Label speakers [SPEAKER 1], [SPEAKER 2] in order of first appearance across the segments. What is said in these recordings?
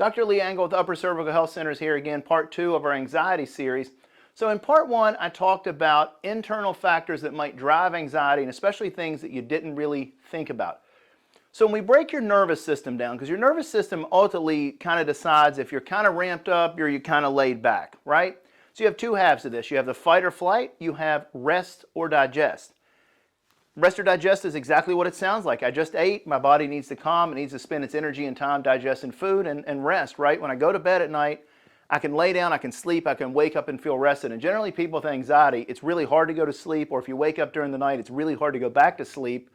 [SPEAKER 1] Dr. Lee Angle with Upper Cervical Health Centers here again, part 2 of our anxiety series. So in part 1, I talked about internal factors that might drive anxiety, and especially things that you didn't really think about. So when we break your nervous system down, because your nervous system ultimately kind of decides if you're kind of ramped up or you're kind of laid back, right? So you have two halves of this. You have the fight or flight, you have rest or digest. Rest or digest is exactly what it sounds like. I just ate, my body needs to calm, it needs to spend its energy and time digesting food and rest, right? When I go to bed at night, I can lay down, I can sleep, I can wake up and feel rested. And generally people with anxiety, it's really hard to go to sleep, or if you wake up during the night, it's really hard to go back to sleep.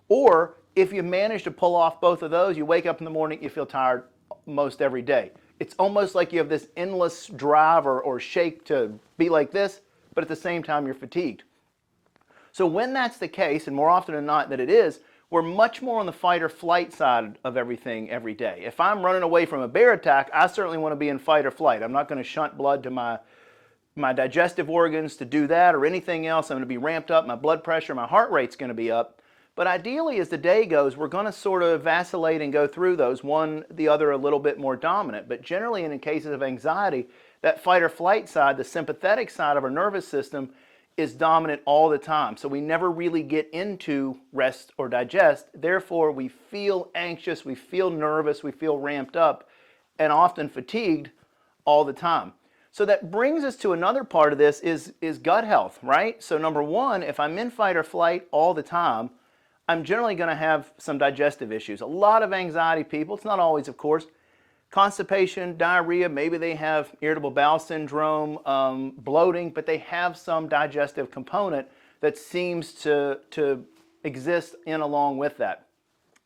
[SPEAKER 1] Or if you manage to pull off both of those, you wake up in the morning, you feel tired most every day. It's almost like you have this endless drive or shake to be like this, but at the same time you're fatigued. So when that's the case, and more often than not that it is, we're much more on the fight or flight side of everything every day. If I'm running away from a bear attack, I certainly want to be in fight or flight. I'm not going to shunt blood to my digestive organs to do that or anything else. I'm going to be ramped up, my blood pressure, my heart rate's going to be up. But ideally, as the day goes, we're going to sort of vacillate and go through those, one, the other a little bit more dominant. But generally, in cases of anxiety, that fight or flight side, the sympathetic side of our nervous system, is dominant all the time. So we never really get into rest or digest. Therefore, we feel anxious, we feel nervous, we feel ramped up, and often fatigued all the time. So that brings us to another part of this is gut health, right? So number one, if I'm in fight or flight all the time, I'm generally going to have some digestive issues. A lot of anxiety people, it's not always of course, constipation, diarrhea, maybe they have irritable bowel syndrome, bloating, but they have some digestive component that seems to exist in along with that.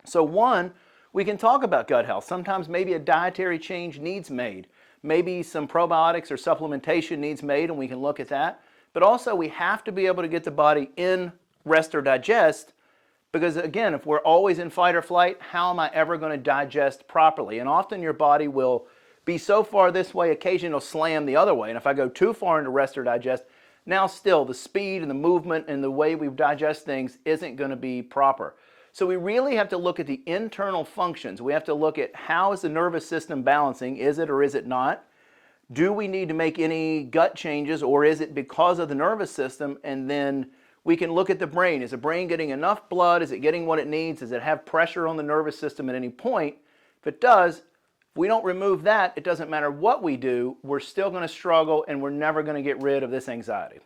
[SPEAKER 1] So one, we can talk about gut health. Sometimes maybe a dietary change needs made. Maybe some probiotics or supplementation needs made, and we can look at that. But also we have to be able to get the body in rest or digest, because again, if we're always in fight or flight, how am I ever going to digest properly? And often your body will be so far this way, occasionally it'll slam the other way. And if I go too far into rest or digest, now still the speed and the movement and the way we digest things isn't going to be proper. So we really have to look at the internal functions. We have to look at how is the nervous system balancing? Is it or is it not? Do we need to make any gut changes, or is it because of the nervous system? And then we can look at the brain. Is the brain getting enough blood? Is it getting what it needs? Does it have pressure on the nervous system at any point? If it does, if we don't remove that, it doesn't matter what we do, we're still going to struggle and we're never going to get rid of this anxiety.